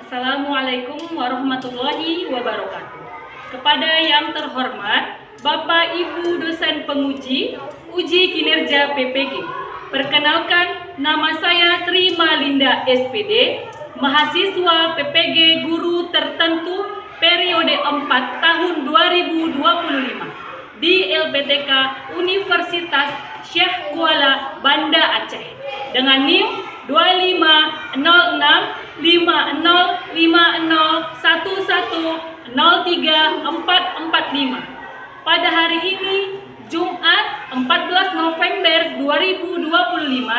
Assalamualaikum warahmatullahi wabarakatuh. Kepada yang terhormat Bapak Ibu dosen penguji uji kinerja PPG. Perkenalkan, nama saya Sri Malinda SPD, mahasiswa PPG Guru Tertentu periode 4 tahun 2025 di LPTK Universitas Syekh Kuala Banda Aceh dengan NIM 2506505011034445. Pada hari ini, Jumat 14 November 2025,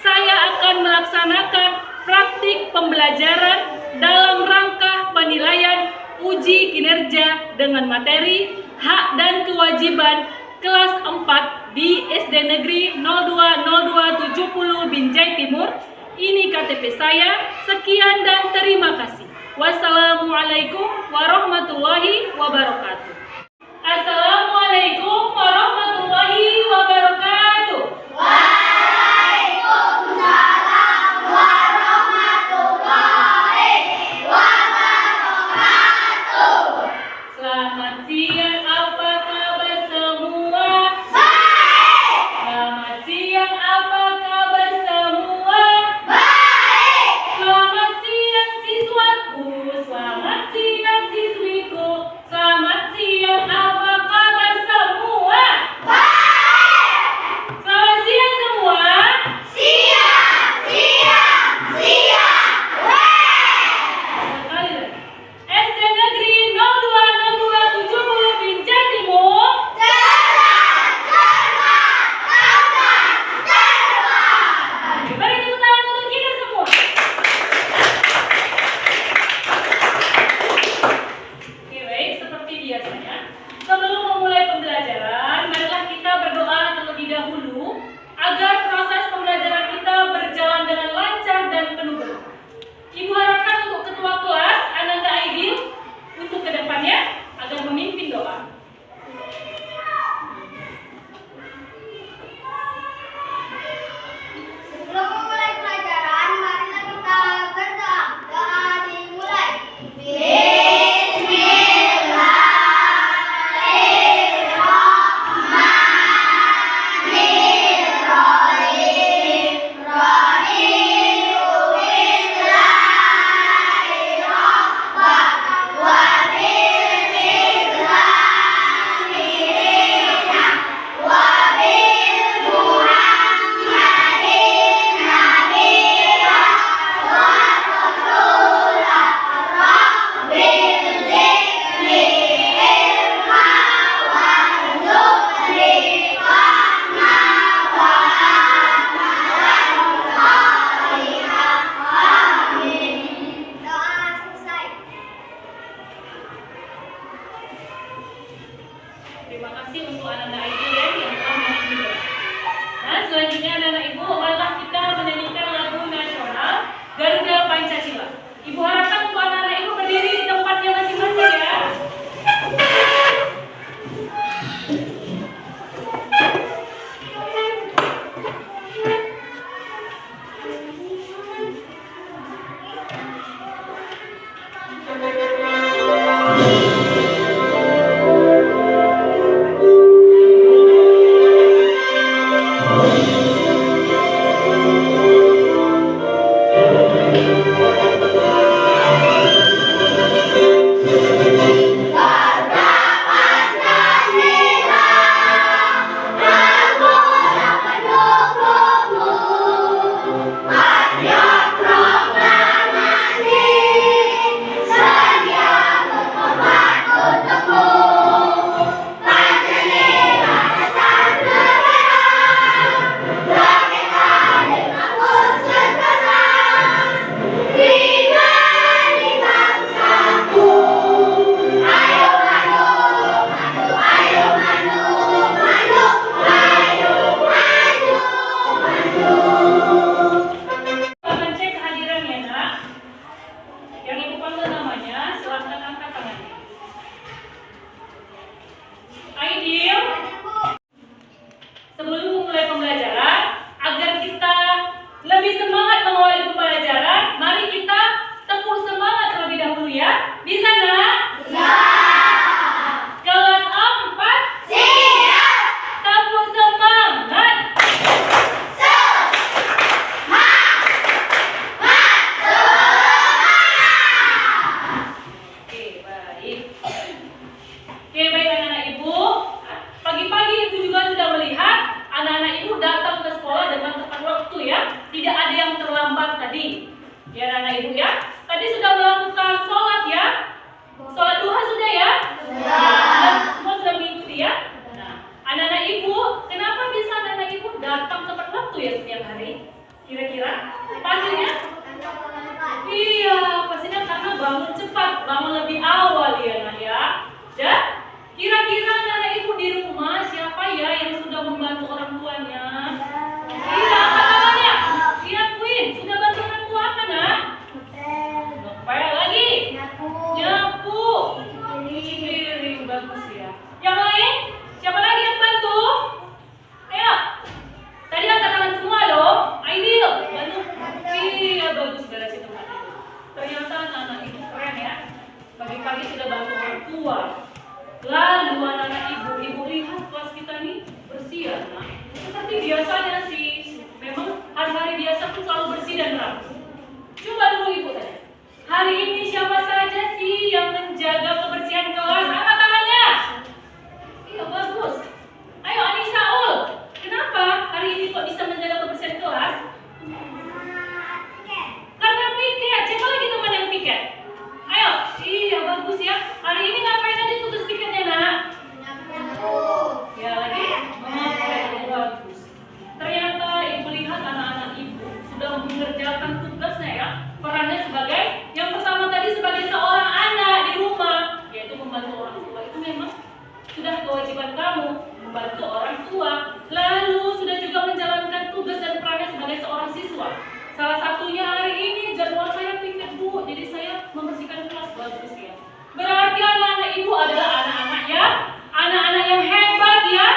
saya akan melaksanakan praktik pembelajaran dalam rangka penilaian uji kinerja dengan materi hak dan kewajiban kelas 4 di SD Negeri 020270 Binjai Timur. Ini KTP saya. Sekian dan terima kasih. Wassalamualaikum warahmatullahi wabarakatuh. Assalamualaikum warahmatullahi wabarakatuh. Waalaikumsalam warahmatullahi wabarakatuh. Selamat siang, apa kabar semua? Baik. Selamat siang, apa kabar semua? Baik. Selamat siang siswaku, selamat siang siswiku, selamat siang, apa kabar semua? Baik. Selamat siang semua. Siap, siap, siap. Sekali lagi. SD Negeri 020270 Binjai Timur. Cermat, cermat, cermat, cermat. Beri tepuk tangan untuk kita semua. Oke, baik, seperti biasanya, sebelum memulai pembelajaran, marilah kita berdoa terlebih dahulu agar proses pembelajaran kita berjalan dengan lancar dan penuh berkah. Ibu harapkan untuk ketua kelas Ananda Aidil untuk kedepannya agar memimpin doa. Sebelum memulai pelajaran, marilah kita berdoa. Doa dimulai. Doa selesai. Terima kasih untuk Ananda Ibu ya yang telah memimpin doa. Nah, selanjutnya anak-anak Ibu, marilah kita menyanyikan lagu nasional Garuda Pancasila. Ibu harapkan untuk anak-anak Ibu berdiri di tempatnya masing-masing ya. Ada proklamasi, anak-anak ibu ya. Tadi sudah melakukan sholat ya. Sholat duha sudah ya? Semua sudah mengikuti ya? Nah, anak-anak ibu, kenapa bisa anak-anak ibu datang tepat waktu ya setiap hari? Kira-kira? Pastinya? Iya, pastinya karena bangun cepat, bangun lebih awal ya nak ya. Dan kira-kira anak-anak ibu di rumah siapa ya yang sudah membantu orang tuanya? Iya, apa namanya? Iya, Queen, sudah bantu orang tua apa nak? Ngepel lagi? Nyapu. Cuci piring, bagus ya. Yang lain? Siapa lagi yang bantu? Ayo. Tadi angkat tangan semua loh. Aidil, bantu. Iya, bagus beres itu. Ternyata anak-anak ibu keren ya. Pagi-pagi sudah bantu orang tua. Lalu anak-anak ibu lihat kelas kita nih bersih ya, nah. Seperti biasanya sih. Memang hari-hari biasa pun selalu bersih dan rapi. Coba dulu ibu tanya. Hari ini siapa saja sih yang menjaga kebersihan kelas? Angkat tangannya. Iya, bagus. Ayo Anissa Ul. Kenapa hari ini kok bisa menjaga kebersihan kelas? Karena piket. Siapa lagi teman yang piket? Ayo. Iya, bagus ya. Hari ini ngapain aja tugas piketnya nak? Ya lagi. Bagus. Ternyata ibu lihat anak-anak ibu sudah mengerjakan tugasnya ya. Perannya sebagai yang pertama tadi sebagai seorang anak di rumah, yaitu membantu orang tua. Itu memang sudah kewajiban kamu membantu orang tua. Lalu sudah juga menjalankan tugas dan perannya sebagai seorang siswa. Salah satunya hari ini jadwal saya piket bu, jadi saya membersihkan kelas. Bagus ya. Berarti anak-anak ibu adalah anak-anak yang hebat ya,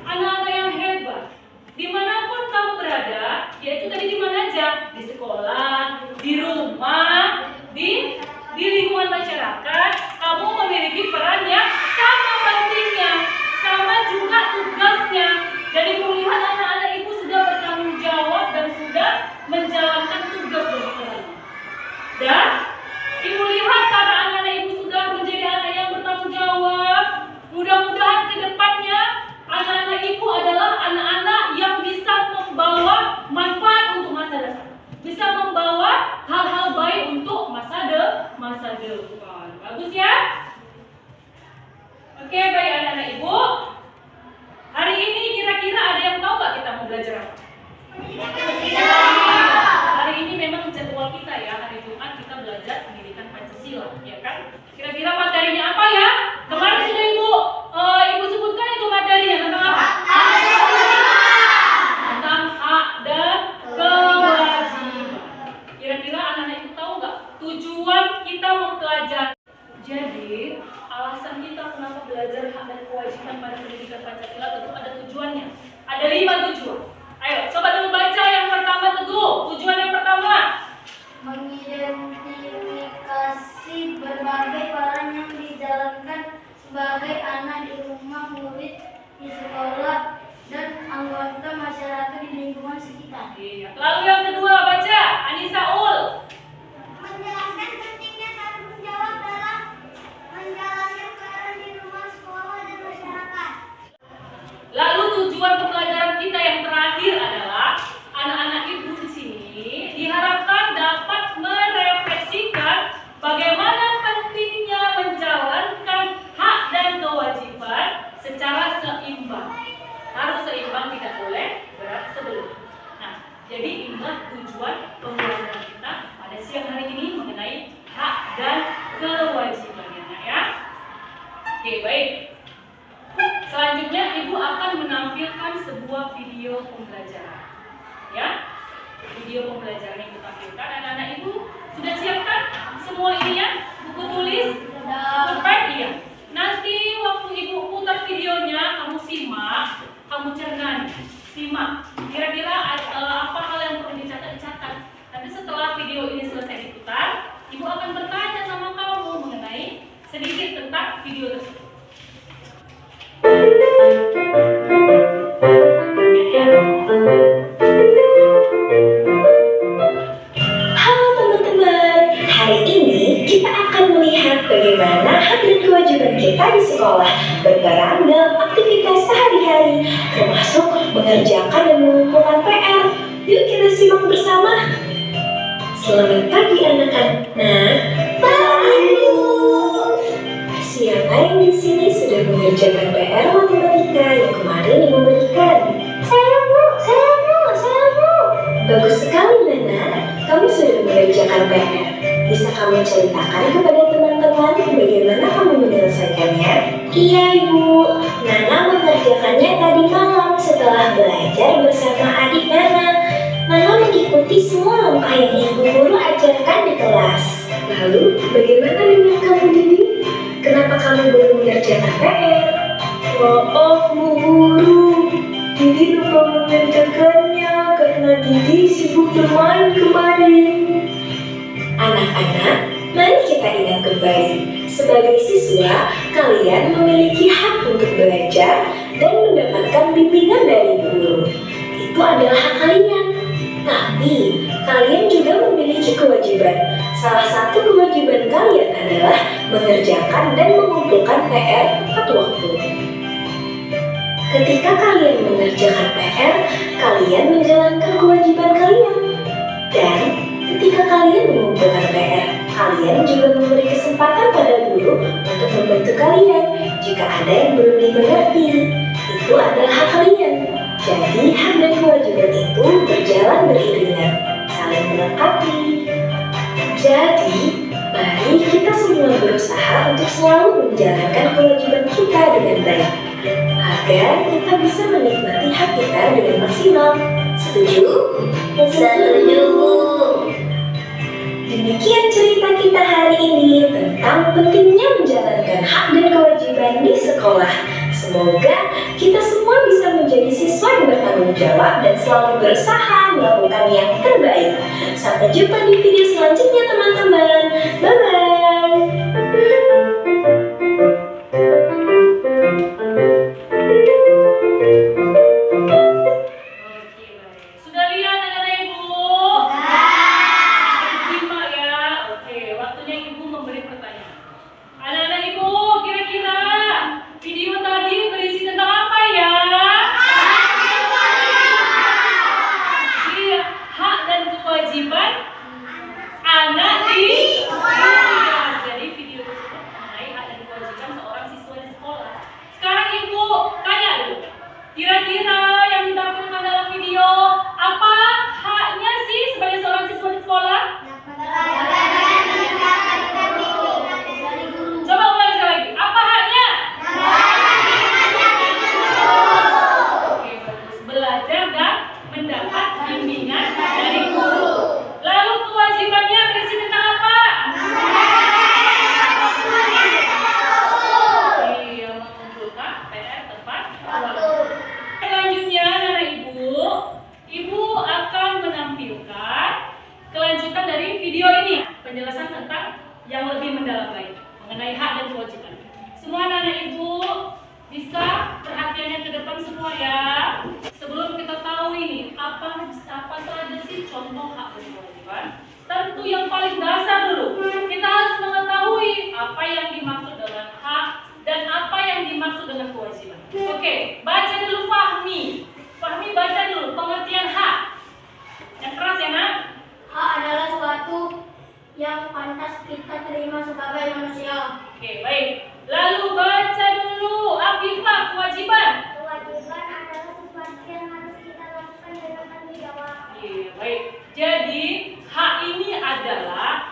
anak-anak yang hebat. Dimanapun kamu berada, yaitu tadi di mana aja, di sekolah, di rumah, di lingkungan masyarakat, kamu memiliki peran yang sama pentingnya, sama juga tugasnya. Jadi melihat anak-anak ibu sudah bertanggung jawab dan sudah menjalankan tugas dan perannya. Dan ibu lihat karena anak-anak ibu sudah menjadi anak yang bertanggung jawab, mudah-mudahan ke depannya anak-anak ibu adalah anak-anak yang bisa membawa manfaat untuk masa depan, bisa membawa hal-hal baik untuk masa depan. Bagus ya? Oke, baik anak-anak ibu. Hari ini kira-kira ada yang tahu nggak kita mau belajar apa? Hari ini memang jadwal kita ya, hari Jumat kita belajar pendidikan Pancasila, ya kan? Kira-kira materinya apa ya? Kemarin sudah ibu sebutkan itu materinya tentang apa? Tentang hak dan kewajiban. Kira-kira anak-anak ibu tahu nggak tujuan kita mempelajari? Jadi alasan kita kenapa belajar hak dan kewajiban pada pendidikan Pancasila tentu ada tujuannya. Ada 5 tujuan. Ayo, coba dulu baca yang pertama Teguh. Tujuan yang pertama. Mengidentifikasi berbagai peran yang dijalankan sebagai anak di rumah, murid di sekolah, dan anggota masyarakat di lingkungan sekitar. Iya. Lalu yang kedua baca, Anissa Ul. Menjelaskan pentingnya tanggung jawab dalam menjalankan peran di rumah, sekolah, dan masyarakat. Lalu tujuan pembelajaran kita yang terakhir adalah anak-anak ibu di sini diharapkan dapat merefleksikan bagaimana pentingnya menjalankan hak dan kewajiban secara seimbang. Harus seimbang, tidak boleh berat sebelah. Nah, jadi inilah tujuan pembelajaran kita pada siang hari ini mengenai hak dan kewajibannya ya. Oke, baik. Selanjutnya ibu akan menampilkan sebuah video pembelajaran. Ya. Video pembelajaran yang kita tampilkan. Anak-anak ibu sudah siapkan semua ini ya? Buku tulis? Sudah. Iya. Nanti waktu ibu putar videonya, kamu simak, kamu cerna, simak. Kira-kira apa hal yang perlu dicatat. Nanti setelah video ini selesai diputar, ibu akan bertanya sama kamu mengenai sedikit tentang video tersebut. Halo teman-teman, hari ini kita akan melihat bagaimana hak dan kewajiban kita di sekolah berperan dalam aktivitas sehari-hari, termasuk mengerjakan dan mengumpulkan PR. Yuk kita simak bersama. Selamat pagi anak-anak. Pagi Bu. Siapa yang di sini sudah mengerjakan PR matematika yang kemarin Ibu berikan? Saya Bu. Bagus sekali Nana. Kamu sudah mengerjakan PR. Bisa kamu ceritakan kepada teman-teman bagaimana kamu menyelesaikannya? Iya Ibu. Nana mengerjakannya tadi malam setelah belajar bersama adik Nana. Nana mengikuti semua langkah yang ibu guru ajarkan di kelas. Lalu, bagaimana dengan kamu Dini? Kenapa kamu belum mengerjakan PR? Maaf Bu Guru, Didi lupa mengerjakannya karena Didi sibuk bermain kemarin. Anak-anak, mari kita ingat kembali. Sebagai siswa, kalian memiliki hak untuk belajar dan mendapatkan bimbingan dari guru. Itu adalah hak kalian. Tapi, kalian juga memiliki kewajiban. Salah satu kewajiban kalian adalah mengerjakan dan mengumpulkan PR tepat waktu. Ketika kalian mengerjakan PR, kalian menjalankan kewajiban kalian. Dan ketika kalian mengumpulkan PR, kalian juga memberi kesempatan pada guru untuk membantu kalian jika ada yang belum dimengerti. Itu adalah hak kalian. Jadi, hak dan kewajiban itu berjalan beriringan, saling melengkapi. Jadi, mari kita semua berusaha untuk selalu menjalankan kewajiban kita dengan baik, agar kita bisa menikmati hak kita dengan maksimal. Setuju? Setuju. Demikian cerita kita hari ini tentang pentingnya menjalankan hak dan kewajiban di sekolah. Semoga kita semua bisa menjadi siswa yang bertanggung jawab dan selalu berusaha melakukan yang terbaik. Sampai jumpa di video selanjutnya teman-teman. Bye-bye. Sudah lihat anak-anak Ibu? Simak ya. Oke, waktunya Ibu memberi pertanyaan. Anak-anak Ibu, kira-kira video tadi berisi tentang apa ya? Iya, hak dan kewajiban anak di sekolah. Jadi video tersebut mengenai hak dan kewajiban seorang siswa di sekolah. Sekarang Ibu tanya dulu. Kira-kira yang ditampilkan dalam video apa haknya sih sebagai seorang siswa di sekolah? Coba ulang sekali lagi. Apa haknya? Oke, bagus. Belajar dan mendapat bimbingan dari guru. Lalu kewajibannya berisi tentang apa? Iya, mengumpulkan PR tepat waktu. Selanjutnya, anak Ibu akan menampilkan kelanjutan dari video ini. Penjelasan tentang yang lebih mendalam lagi mengenai hak dan kewajiban. Semua anak Ibu bisa perhatiannya ke depan semua ya. Sebelum kita tahu ini apa saja sih contoh hak dan kewajiban, tentu yang paling dasar dulu kita harus mengetahui apa yang dimaksud dengan hak dan apa yang dimaksud dengan kewajiban. Oke, baca dulu Fahmi. Fahmi baca dulu pengertian hak. Yang keras ya nak? Hak adalah suatu yang pantas kita terima sebagai manusia. Oke, baik. Lalu baca dulu Afifah kewajiban. Kewajiban adalah sesuatu yang harus kita lakukan dengan tanggung jawab. Iya, baik. Jadi hak ini adalah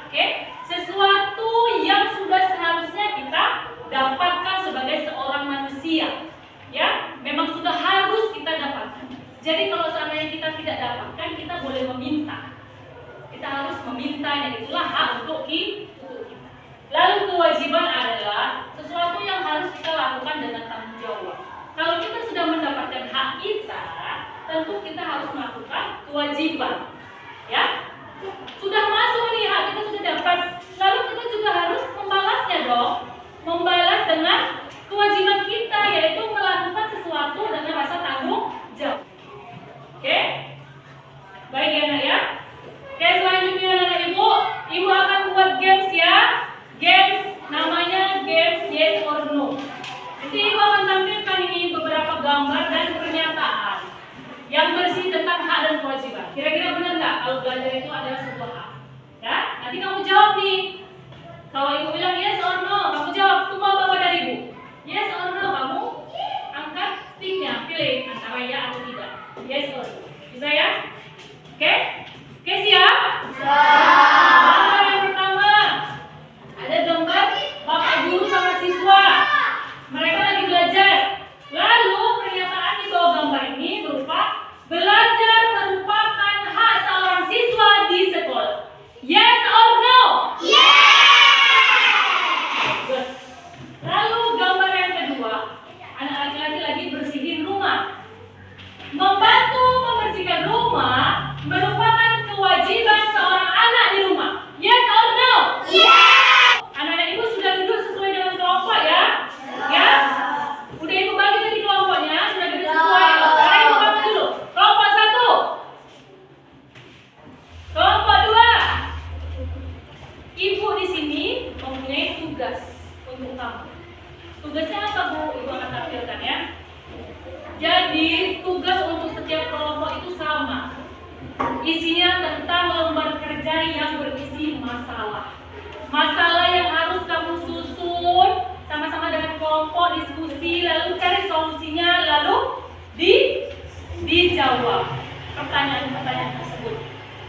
sesuatu yang sudah seharusnya kita dapatkan sebagai seorang manusia. Ya, memang sudah harus kita dapatkan. Jadi kalau seandainya kita tidak dapatkan, kita boleh meminta. Kita harus memintanya, itulah hak untuk kita. Lalu kewajiban adalah sesuatu yang harus kita lakukan dengan tanggung jawab. Kalau kita sudah mendapatkan hak kita, tentu kita harus melakukan kewajiban. Ya, sudah masuk nih hak kita sudah dapat, lalu kita juga harus membalasnya dong. Membalas dengan kewajiban kita, yaitu melakukan sesuatu dengan rasa tanggung jawab. Oke? Baik ya nak ya. Oke, selanjutnya anak Ibu akan buat games ya. Games namanya games yes or no. Nanti Ibu akan tampilkan ini beberapa gambar dan pernyataan yang bersih tentang hak dan kewajiban. Kira-kira benar nggak kalau belajar itu adalah sebuah hak? nih. Kalau ibu bilang yes or no, kamu jawab tunggu apa dari ibu. Yes or no, kamu angkat sticknya, pilih antara ya atau tidak. Yes or no. Bisa ya? Oke? Oke, siap? Gambar yang pertama. Ada gambar bapak guru sama siswa. Mereka lagi belajar. Lalu pernyataan di bawah gambar ini berupa belajar merupakan hak seorang siswa di sekolah. Yes or no? Good. Lalu gambar yang kedua, anak laki-laki lagi bersihin rumah. Membantu membersihkan rumah merupakan kewajiban seorang anak di rumah. Yes or no? Anak-anak ibu sudah duduk sesuai dengan kelompok ya? Ya? Udah ibu bagi tadi kelompoknya, sudah duduk sesuai. Sekarang ibu bagi dulu. Kelompok 1. Kelompok 2. Ibu di sini mempunyai tugas untuk kamu. Tugasnya apa, Bu? Ibu akan tampilkan ya. Jadi tugas untuk setiap kelompok itu sama. Isinya tentang lembar kerja yang berisi masalah. Masalah yang harus kamu susun sama-sama dengan kelompok, diskusi, lalu cari solusinya, lalu dijawab pertanyaan-pertanyaan tersebut.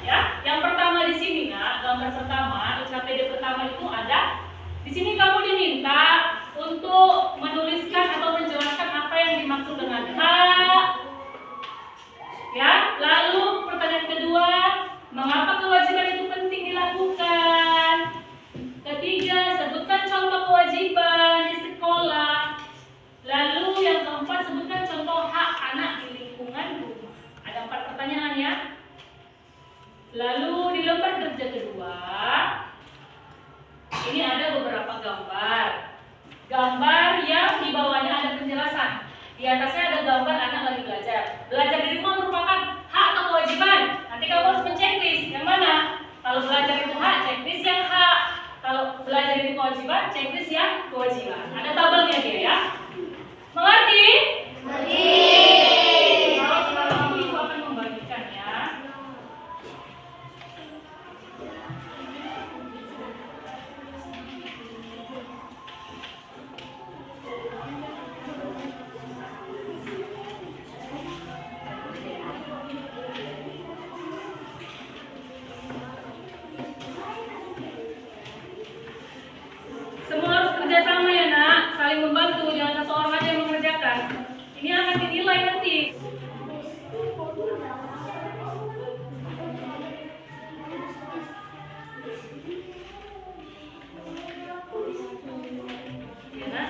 Ya, yang pertama di sini, Nak, gambar pertama, LKPD pertama itu ada. Di sini kamu diminta untuk menuliskan atau menjelaskan apa yang dimaksud dengan hak. Ya, lalu pertanyaan kedua, mengapa kewajiban itu penting dilakukan? Ketiga, sebutkan contoh kewajiban di sekolah. Lalu yang keempat, sebutkan contoh hak anak di lingkungan rumah. Ada 4 pertanyaan ya. Lalu di lembar kerja kedua, ini ada beberapa gambar. Gambar yang di bawahnya ada penjelasan. Di atasnya ada gambar anak lagi belajar. Belajar di rumah merupakan hak atau kewajiban? Nanti kamu harus menceklis yang mana. Kalau belajar itu hak, checklist yang hak. Kalau belajar itu kewajiban, checklist yang kewajiban. Ada tabelnya dia ya. Mengerti? Kalau sekarang ibu akan membagikan ya. Semua harus kerjasama ya, Nak. Saling membantu, jangan satu orang aja yang mengerjakan. Ini akan dinilai nanti. Ya, Nak.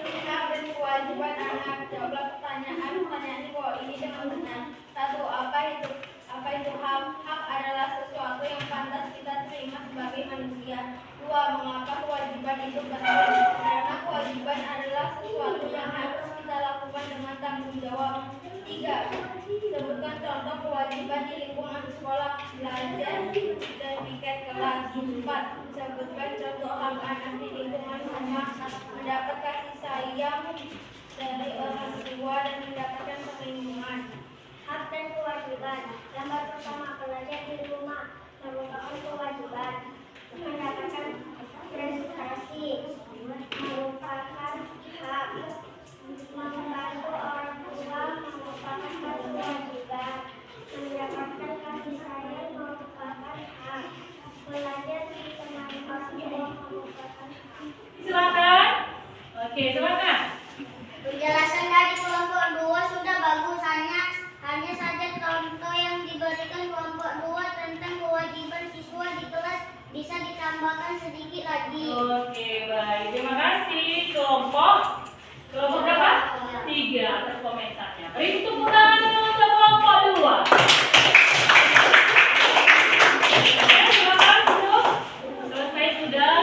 hak dan kewajiban anak. Jawablah pertanyaan kok ini dengan benar. 1. Apa itu hak? Hak adalah sesuatu yang pantas kita terima sebagai manusia. 2. Mengapa kewajiban itu penting? Karena kewajiban adalah sesuatu yang harus kita lakukan dengan tanggung jawab. 3. Sebutkan contoh kewajiban di lingkungan sekolah, belajar, dan piket kelas. 4. Sebutkan contoh hak anak di lingkungan rumah, mendapat kasih sayang dari orang tua dan mendapatkan perlindungan. Hak dan kewajiban. Gambar pertama, belajar di rumah merupakan kewajiban. Mendapatkan prestasi merupakan hak. Membantu orang tua merupakan kewajiban. Mendapatkan kasih sayang merupakan hak. Belajar di teman orang tua merupakan hak. Silakan. Oke, silakan. Penjelasan dari kelompok 2 sudah bagus, hanya saja contoh yang diberikan kelompok 2 tentang kewajiban siswa di kelas bisa ditambahkan sedikit lagi. Oke, baik. Terima kasih kelompok berapa? 3 atas komentarnya. Beri tepuk tangan untuk kelompok 2. Silakan untuk selesai sudah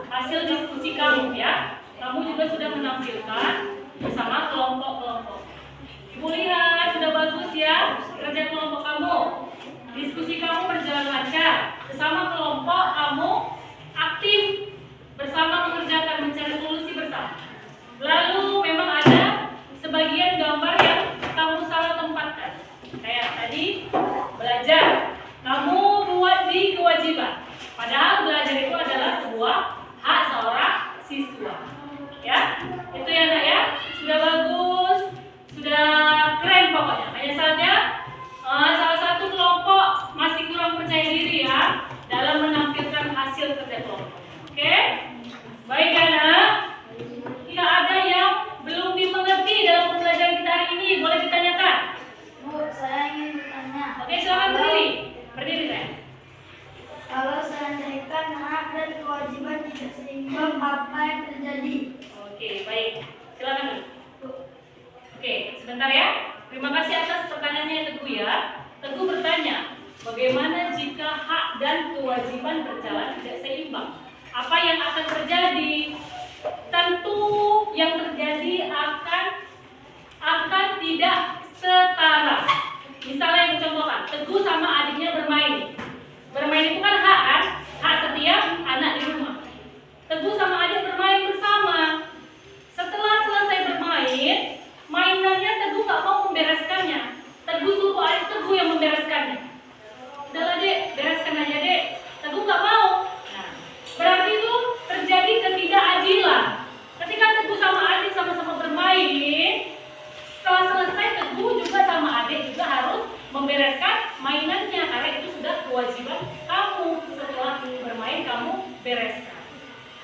hasil diskusi kamu ya. Kamu juga sudah menampilkan bersama kelompok-kelompok. Ibu lihat sudah bagus ya kerja kelompok kamu. Diskusi kamu berjalan lancar. Bersama kelompok kamu aktif bersama mengerjakan mencari solusi bersama. Lalu memang ada sebagian gambar yang kamu salah tempatkan. Kayak tadi belajar, kamu buat di kewajiban. Padahal belajar itu adalah sebuah hak seorang siswa. Ya, itu ya nak ya. Sudah bagus, sudah keren pokoknya. Hanya saja salah satu kelompok masih kurang percaya diri ya dalam menampilkan hasil kerja kelompok. Oke? Baik anak. Tidak ada yang belum dimengerti dalam pembelajaran kita hari ini. Boleh ditanyakan? Bu, saya ingin bertanya. Oke, silakan berdiri. Berdiri saya. Kalau seandainya hak dan kewajiban tidak seimbang, apa yang terjadi? Oke, baik. Silakan dulu. Oke, sebentar ya. Terima kasih atas pertanyaannya Teguh ya. Teguh bertanya, bagaimana jika hak dan kewajiban berjalan tidak seimbang? Apa yang akan terjadi? Tentu yang terjadi akan tidak setara. Misalnya yang contohkan, Teguh sama adiknya bermain. Bermain itu kan hak kan? Hak setiap anak di rumah. Teguh sama adik bermain bersama. Setelah selesai bermain, mainannya Teguh nggak mau membereskannya. Teguh suruh adik Teguh yang membereskannya. Udahlah dek, bereskan aja dek. Teguh nggak mau. Nah, berarti itu terjadi ketidakadilan. Ketika Teguh sama adik sama-sama bermain, setelah selesai Teguh juga sama adik juga harus membereskan mainannya karena itu sudah kewajiban kamu. Setelah bermain kamu bereskan.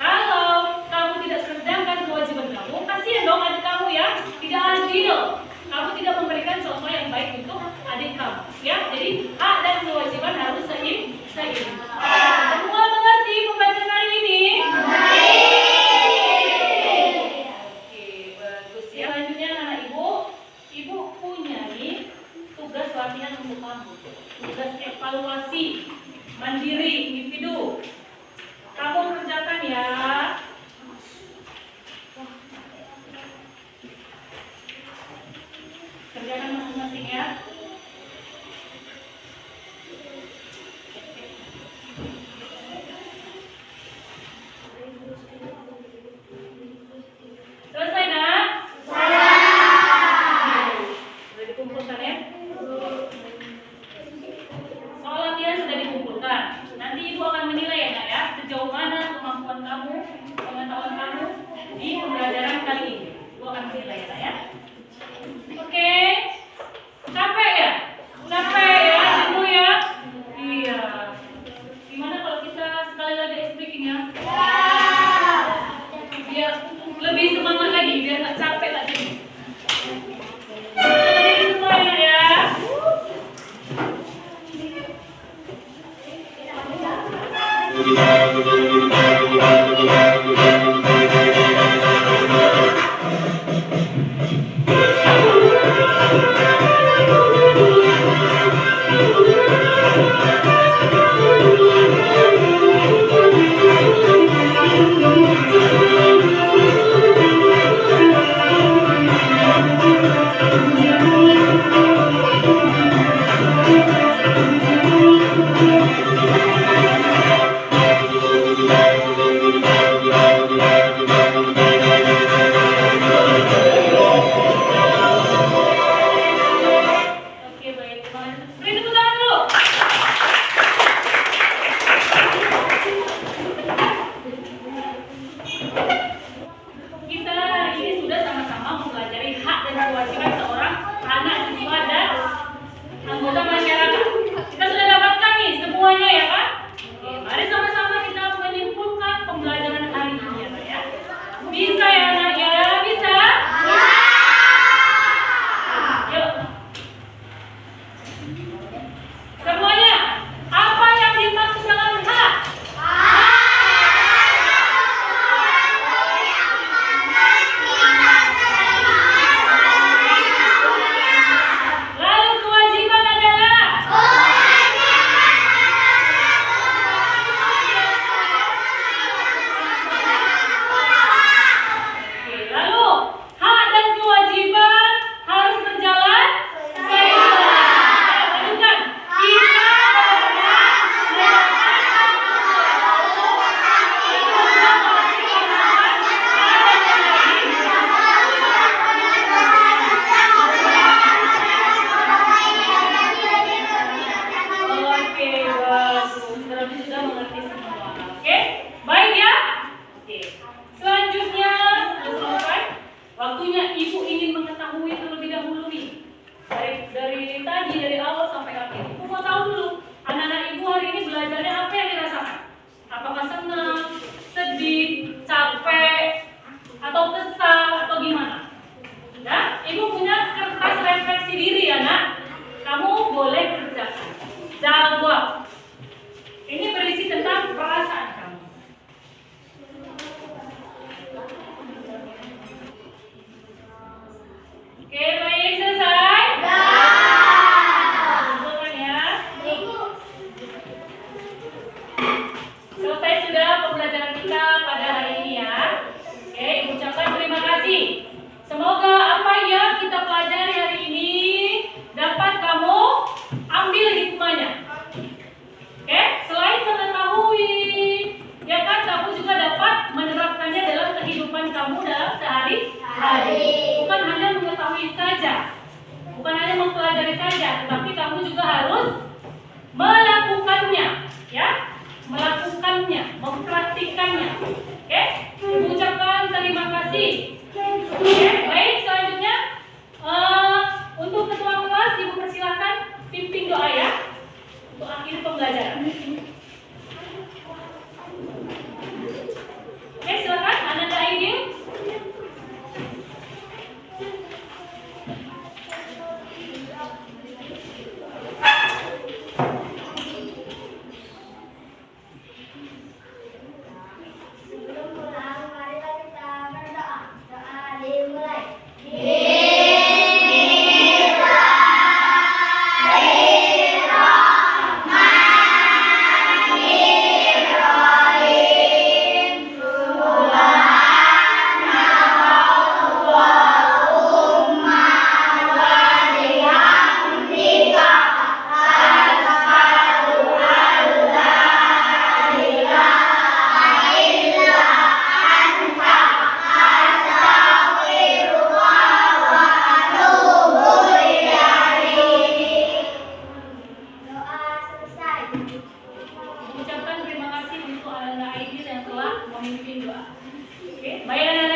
Kalau kamu tidak kerjakan kewajiban kamu, kasihan dong adik kamu ya. Tidak adil. Kamu tidak memberikan contoh yang baik untuk adik kamu. Ya, jadi hak dan kewajiban harus seimbang. Semua mengerti pembelajaran hari ini? Oke, bagus ya. Selanjutnya anak ibu punya nih tugas latihan untuk kamu. Tugas evaluasi mandiri individu. Kamu kerjakan ya. Kerjakan masing-masing ya. Selesai nak? Sudah dikumpulkan ya? Soal latihan sudah dikumpulkan. Nanti ibu akan menilai ya nak ya, sejauh mana kemampuan kamu, pengetahuan kamu di pembelajaran kali ini. Ibu akan menilai ya nak ya. Oke, capek ya? Capek ya, jenuh ya? Iya. Gimana kalau kita sekali lagi speaking ya? Biar lebih semangat lagi, biar nggak capek lagi. Selesai semuanya ya. Oke, bagus. Berarti sudah mengerti semua. Oke, baik ya. Oke. Selanjutnya, sudah selesai. Waktunya ibu ingin mengetahui terlebih dahulu nih. Dari awal sampai akhir. Ibu mau tahu dulu, anak-anak ibu hari ini belajarnya apa yang dirasakan? Apakah senang, sedih, capek, atau kesal, atau gimana? Ya, ibu punya kertas refleksi diri ya nak. Kamu boleh kerjakan. Jawab. Ini berisi tentang perasaan kamu. Oke, baik, selesai? Teman ya. Selesai sudah pembelajaran kita pada hari ini ya. Oke, ibu ucapkan terima kasih. Semoga apa yang kita pelajari hari ini dapat kamu ambil hikmahnya. Oke, selain mengetahui, ya kan kamu juga dapat menerapkannya dalam kehidupan kamu dalam sehari-hari. Bukan hanya mengetahui saja, bukan hanya mempelajari saja, tetapi kamu juga harus melakukannya, ya, melakukannya, mempraktikkannya. Oke, ibu ucapkan terima kasih. Oke, baik, selanjutnya untuk ketua kelas ibu persilakan pimpin doa ya untuk akhir pembelajaran. Oke, silakan Ananda Aidil. Sebelum pulang, marilah kita berdoa. Doa dimulai. Doa selesai. Ucapkan terima kasih untuk Ananda Aidil yang telah memimpin doa. Oke, baik Ananda.